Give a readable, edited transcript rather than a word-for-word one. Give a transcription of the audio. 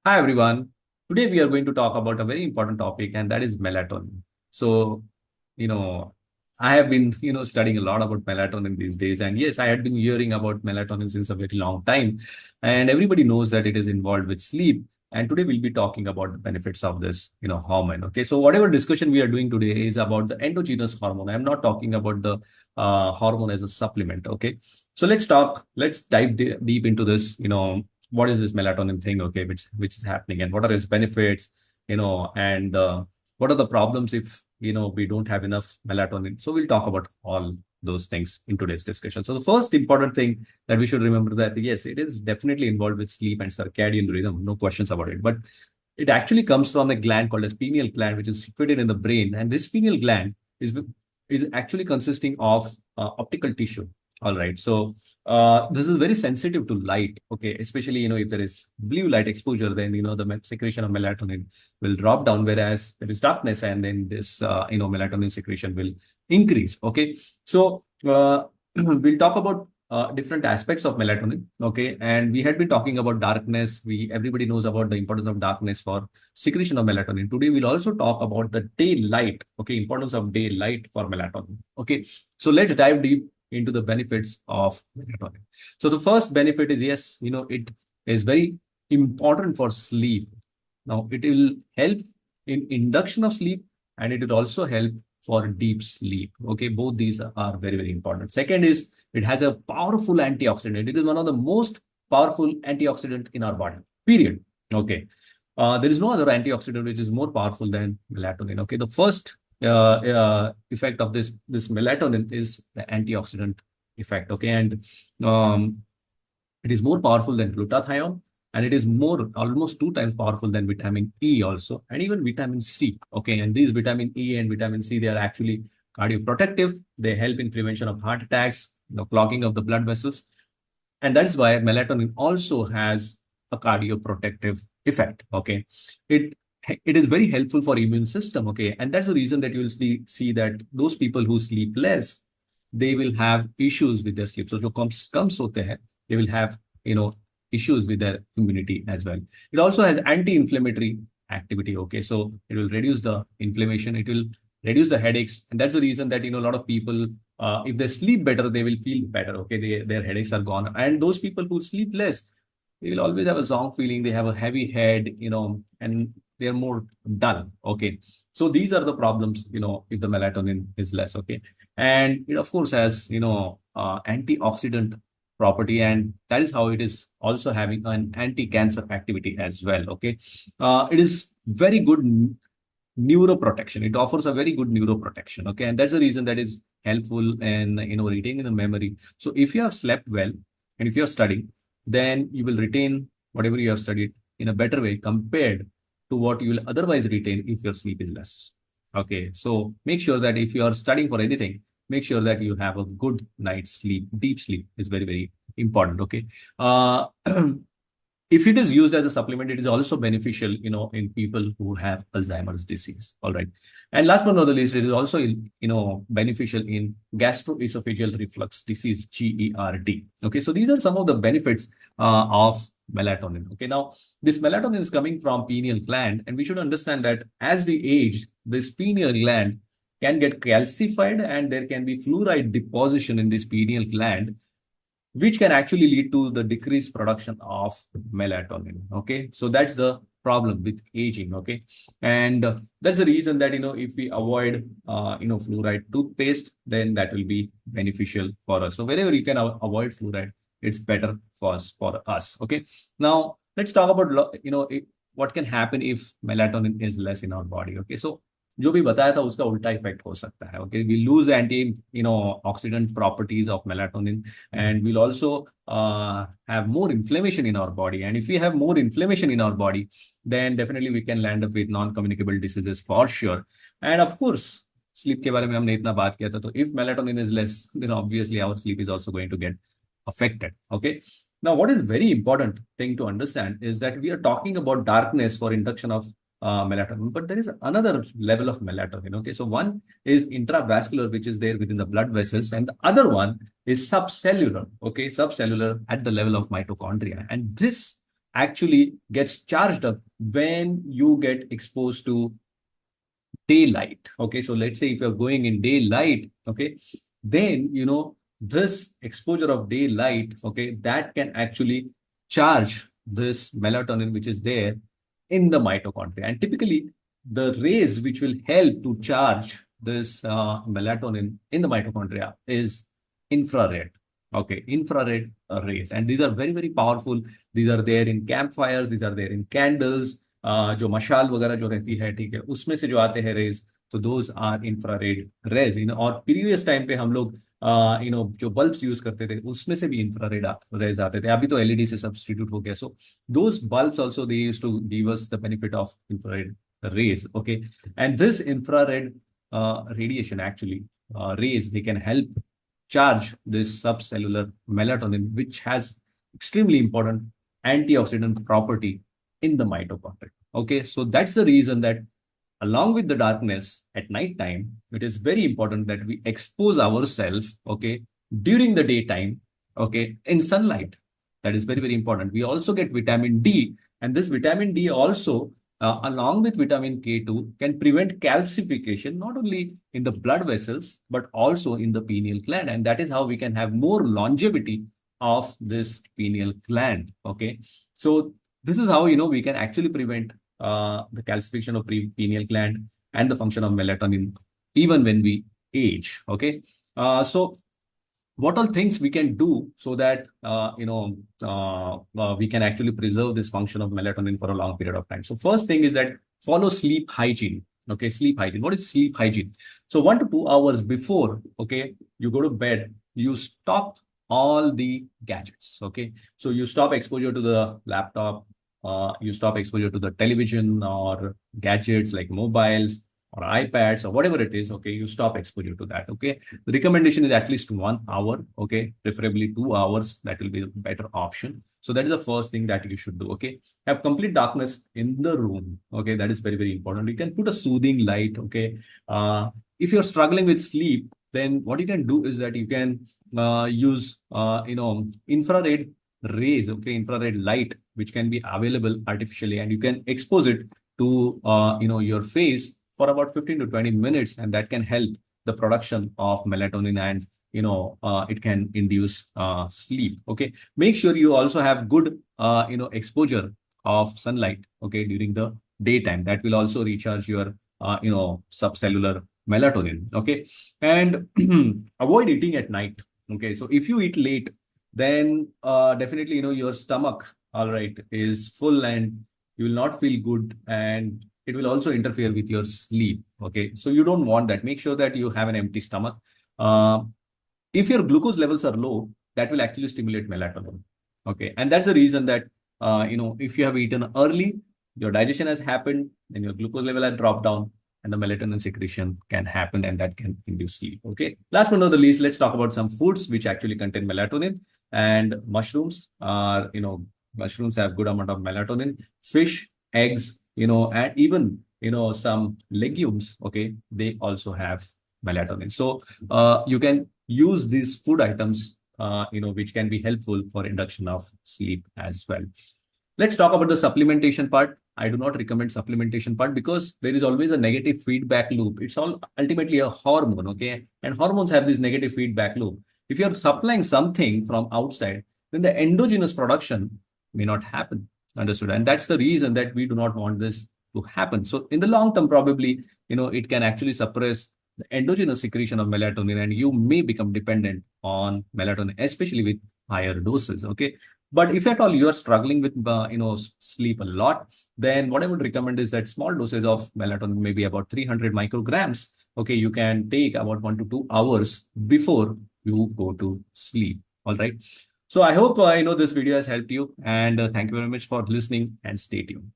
Hi everyone. Today we are going to talk about a very important topic, and that is melatonin. So, you know, I have been, studying a lot about melatonin these days. And yes, I had been hearing about melatonin since a very long time. And everybody knows that it is involved with sleep. And today we'll be talking about the benefits of this, hormone. Okay. So whatever discussion we are doing today is about the endogenous hormone. I'm not talking about the hormone as a supplement. Okay. So let's dive deep into this, what is this melatonin thing, okay, which is happening, and what are its benefits, and what are the problems if we don't have enough melatonin. So we'll talk about all those things in today's discussion. So the first important thing that we should remember, that yes, it is definitely involved with sleep and circadian rhythm, no questions about it, but it actually comes from a gland called as pineal gland, which is situated in the brain. And this pineal gland is actually consisting of optical tissue. All right. So this is very sensitive to light. Okay. Especially, if there is blue light exposure, then, the secretion of melatonin will drop down, whereas there is darkness, and then this, melatonin secretion will increase. Okay. So we'll talk about different aspects of melatonin. Okay. And we had been talking about darkness. Everybody knows about the importance of darkness for secretion of melatonin. Today, we'll also talk about the daylight. Okay. Importance of daylight for melatonin. Okay. So let's dive deep into the benefits of melatonin. So the first benefit is, yes, it is very important for sleep. Now, it will help in induction of sleep, and it will also help for deep sleep. Okay, both these are very, very important. Second is, it has a powerful antioxidant. It is one of the most powerful antioxidant in our body, period. Okay. There is no other antioxidant which is more powerful than melatonin. Okay, the first effect of this melatonin is the antioxidant effect. Okay, and it is more powerful than glutathione, and it is almost 2 times powerful than vitamin E also, and even vitamin C. Okay, and these vitamin E and vitamin C, they are actually cardioprotective. They help in prevention of heart attacks, clogging of the blood vessels, and that is why melatonin also has a cardioprotective effect. Okay, it it is very helpful for immune system. Okay, and that's the reason that you will see that those people who sleep less, they will have issues with their sleep. So जो comes होते हैं, they will have issues with their immunity as well. It also has anti-inflammatory activity. Okay, so it will reduce the inflammation. It will reduce the headaches, and that's the reason that a lot of people, if they sleep better, they will feel better. Okay, their headaches are gone. And those people who sleep less, they will always have a strong feeling. They have a heavy head, and they are more dull. Okay, so these are the problems, if the melatonin is less. Okay, and it of course has antioxidant property, and that is how it is also having an anti-cancer activity as well. Okay, it is very good neuroprotection. It offers a very good neuroprotection. Okay, and that's the reason that is helpful in retaining the memory. So if you have slept well and if you are studying, then you will retain whatever you have studied in a better way compared to what you will otherwise retain if your sleep is less. Okay, so make sure that if you are studying for anything, make sure that you have a good night's sleep. Deep sleep is very, very important. Okay. uh, if it is used as a supplement, it is also beneficial, in people who have Alzheimer's disease. All right. And last but not the least, it is also, beneficial in gastroesophageal reflux disease, GERD. Okay. So these are some of the benefits of melatonin. Okay. Now, this melatonin is coming from pineal gland, and we should understand that as we age, this pineal gland can get calcified, and there can be fluoride deposition in this pineal gland, which can actually lead to the decreased production of melatonin. Okay, so that's the problem with aging. Okay, and that's the reason that if we avoid fluoride toothpaste, then that will be beneficial for us. So wherever you can avoid fluoride, it's better for us. Okay, now let's talk about what can happen if melatonin is less in our body. Okay, so जो भी बताया था उसका उल्टा effect हो सकता है. Okay, we lose anti oxidant properties of melatonin, and we'll also have more inflammation in our body. And if we have more inflammation in our body, then definitely we can land up with non-communicable diseases for sure. And of course, sleep के बारे में हमने इतना बात किया था, तो if melatonin is less, then obviously our sleep is also going to get affected. Okay. Now, what is very important thing to understand is that we are talking about darkness for induction of melatonin, but there is another level of melatonin. Okay, so one is intravascular, which is there within the blood vessels, and the other one is subcellular. Okay, subcellular at the level of mitochondria, and this actually gets charged up when you get exposed to daylight. Okay, so let's say if you're going in daylight, okay, then this exposure of daylight, okay, that can actually charge this melatonin which is there in the mitochondria. And typically, the rays which will help to charge this melatonin in the mitochondria is infrared. Okay, infrared rays, and these are very very powerful. These are there in campfires, these are there in candles, जो मशाल वगैरह जो रहती है, ठीक है, उसमें से जो आते हैं रेज, तो दोज आर इंफ्रारेड रेज। और प्रीवियस टाइम पे हम लोग जो बल्ब्स यूज करते थे उसमें से भी इंफ्रारेड रेज आते थे, अभी तो एलईडी से सब्स्टिट्यूट हो गया। So those bulbs also they used to give us the benefit of infrared rays. Okay, and this infrared radiation actually rays, they can help charge this subcellular melatonin, which has extremely important antioxidant property in the mitochondria. Okay, so that's the reason that along with the darkness at night time, it is very important that we expose ourselves, okay, during the daytime, okay, in sunlight. That is very, very important. We also get vitamin D, and this vitamin D also, along with vitamin K2, can prevent calcification not only in the blood vessels but also in the pineal gland, and that is how we can have more longevity of this pineal gland. Okay, so this is how we can actually prevent the calcification of pineal gland and the function of melatonin even when we age. Okay, so what all things we can do so that we can actually preserve this function of melatonin for a long period of time. So first thing is that follow sleep hygiene. Okay, sleep hygiene. What is sleep hygiene? So 1 to 2 hours before, okay, you go to bed, you stop all the gadgets. Okay, so you stop exposure to the laptop, you stop exposure to the television or gadgets like mobiles or iPads or whatever it is. Okay, you stop exposure to that. Okay, the recommendation is at least 1 hour. Okay, preferably 2 hours. That will be a better option. So that is the first thing that you should do. Okay, have complete darkness in the room. Okay, that is very very important. You can put a soothing light. Okay, if you're struggling with sleep, then what you can do is that you can use infrared rays. Okay, infrared light which can be available artificially, and you can expose it to your face for about 15 to 20 minutes, and that can help the production of melatonin, and it can induce sleep. Okay, make sure you also have good exposure of sunlight, okay, during the daytime. That will also recharge your subcellular melatonin. Okay, and avoid eating at night. Okay, so if you eat late, then definitely your stomach, all right, is full and you will not feel good, and it will also interfere with your sleep. Okay, so you don't want that. Make sure that you have an empty stomach. If your glucose levels are low, that will actually stimulate melatonin. Okay, and that's the reason that if you have eaten early, your digestion has happened, then your glucose level has dropped down, and the melatonin secretion can happen, and that can induce sleep. Okay, last but not the least, let's talk about some foods which actually contain melatonin. And mushrooms are, mushrooms have good amount of melatonin. Fish, eggs, and even some legumes, okay, they also have melatonin. So you can use these food items which can be helpful for induction of sleep as well. Let's talk about the supplementation part. I do not recommend supplementation part because there is always a negative feedback loop. It's all ultimately a hormone, okay, and hormones have this negative feedback loop. If you're supplying something from outside, then the endogenous production may not happen. Understood? And that's the reason that we do not want this to happen. So in the long term, probably, it can actually suppress the endogenous secretion of melatonin, and you may become dependent on melatonin, especially with higher doses. Okay. But if at all you are struggling with, sleep a lot, then what I would recommend is that small doses of melatonin, maybe about 300 micrograms. Okay. You can take about 1 to 2 hours before you go to sleep. All right. So I hope this video has helped you, and thank you very much for listening, and stay tuned.